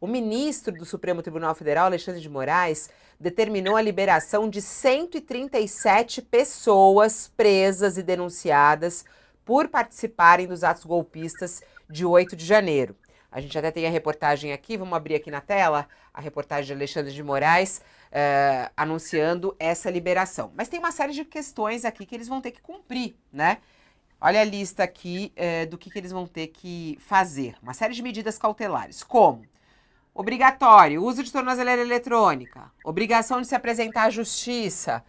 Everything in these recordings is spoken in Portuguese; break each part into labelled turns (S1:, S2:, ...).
S1: O ministro do Supremo Tribunal Federal, Alexandre de Moraes, determinou a liberação de 137 pessoas presas e denunciadas por participarem dos atos golpistas de 8 de janeiro. A gente até tem a reportagem aqui, vamos abrir aqui na tela, a reportagem de Alexandre de Moraes anunciando essa liberação. Mas tem uma série de questões aqui que eles vão ter que cumprir, né? Olha a lista aqui do que eles vão ter que fazer. Uma série de medidas cautelares, como obrigatório, uso de tornozeleira eletrônica, obrigação de se apresentar à justiça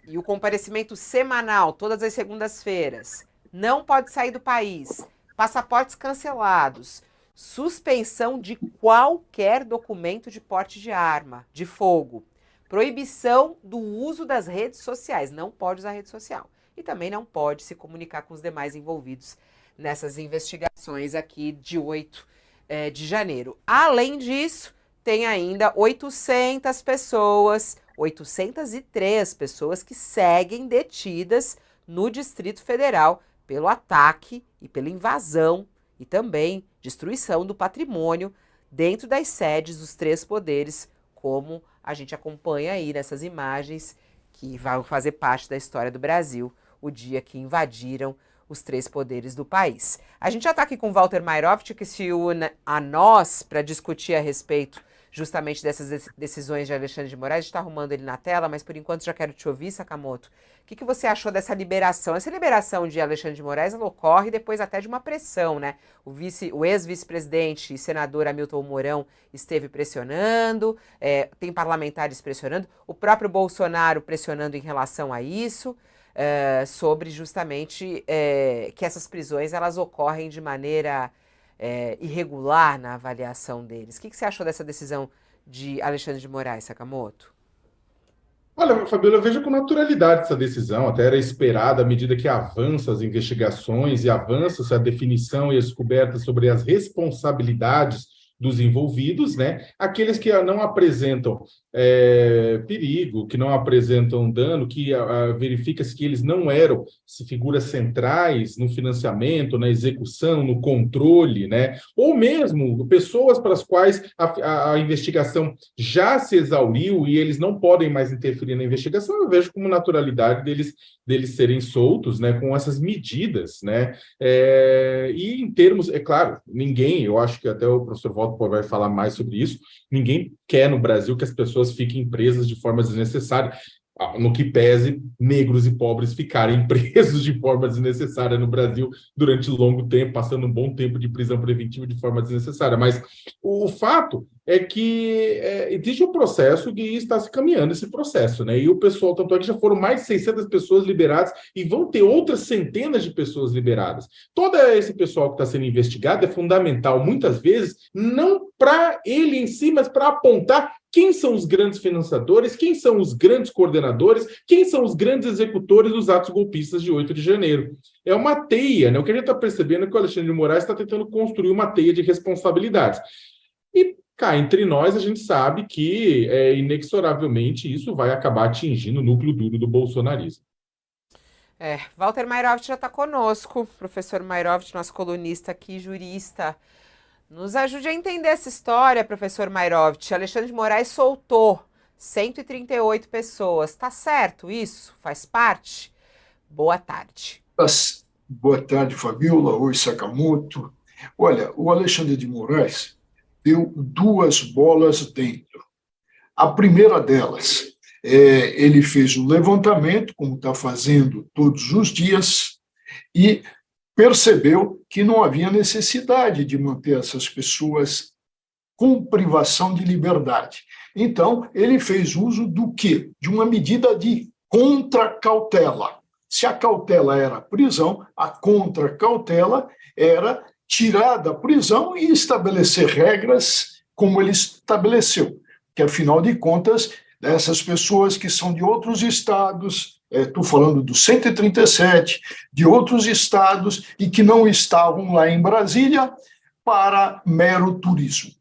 S1: e o comparecimento semanal, todas as segundas-feiras. Não pode sair do país. Passaportes cancelados, suspensão de qualquer documento de porte de arma, de fogo, proibição do uso das redes sociais, não pode usar rede social, e também não pode se comunicar com os demais envolvidos nessas investigações aqui de 8 de janeiro. Além disso, tem ainda 803 pessoas que seguem detidas no Distrito Federal pelo ataque e pela invasão e também destruição do patrimônio dentro das sedes dos 3 poderes, como a gente acompanha aí nessas imagens que vão fazer parte da história do Brasil, o dia que invadiram os 3 poderes do país. A gente já está aqui com o Walter Mairovich, que se une a nós para discutir a respeito justamente dessas decisões de Alexandre de Moraes. A gente está arrumando ele na tela, mas por enquanto já quero te ouvir, Sakamoto. O que você achou dessa liberação? Essa liberação de Alexandre de Moraes, ela ocorre depois até de uma pressão, né? O ex-vice-presidente e senador Hamilton Mourão esteve pressionando, tem parlamentares pressionando, o próprio Bolsonaro pressionando em relação a isso, sobre justamente que essas prisões elas ocorrem de maneira irregular na avaliação deles. O que você achou dessa decisão de Alexandre de Moraes, Sakamoto?
S2: Olha, Fabiola, eu vejo com naturalidade essa decisão, até era esperada à medida que avançam as investigações e avança a definição e a descoberta sobre as responsabilidades dos envolvidos, né? Aqueles que não apresentam perigo, que não apresentam dano, que verifica-se que eles não eram figuras centrais no financiamento, na execução, no controle, né? Ou mesmo pessoas para as quais a investigação já se exauriu e eles não podem mais interferir na investigação. Eu vejo como naturalidade deles serem soltos, né? Com essas medidas, né? E em termos, é claro, ninguém, eu acho que até o professor Walter vai falar mais sobre isso, ninguém quer no Brasil que as pessoas fiquem presas de forma desnecessária, no que pese negros e pobres ficarem presos de forma desnecessária no Brasil durante longo tempo, passando um bom tempo de prisão preventiva de forma desnecessária. Mas o fato é que existe um processo que está se caminhando esse processo, né? E o pessoal, tanto é que já foram mais de 600 pessoas liberadas e vão ter outras centenas de pessoas liberadas. Todo esse pessoal que está sendo investigado é fundamental, muitas vezes, não para ele em si, mas para apontar quem são os grandes financiadores, quem são os grandes coordenadores, quem são os grandes executores dos atos golpistas de 8 de janeiro. É uma teia, né? O que a gente está percebendo é que o Alexandre de Moraes está tentando construir uma teia de responsabilidades. E cá entre nós, a gente sabe que, inexoravelmente, isso vai acabar atingindo o núcleo duro do bolsonarismo.
S1: Walter Mairovich já está conosco, professor Mairovich, nosso colunista aqui, jurista. Nos ajude a entender essa história, professor Mairovich. Alexandre de Moraes soltou 138 pessoas. Tá certo isso? Faz parte? Boa tarde.
S3: Boa tarde, Fabiola. Oi, Sakamoto. Olha, o Alexandre de Moraes deu 2 bolas dentro. A primeira delas, ele fez um levantamento, como está fazendo todos os dias, e percebeu que não havia necessidade de manter essas pessoas com privação de liberdade. Então, ele fez uso do quê? De uma medida de contracautela. Se a cautela era a prisão, a contracautela era tirar da prisão e estabelecer regras como ele estabeleceu, que, afinal de contas, essas pessoas que são de outros estados, estou falando dos 137, de outros estados e que não estavam lá em Brasília para mero turismo.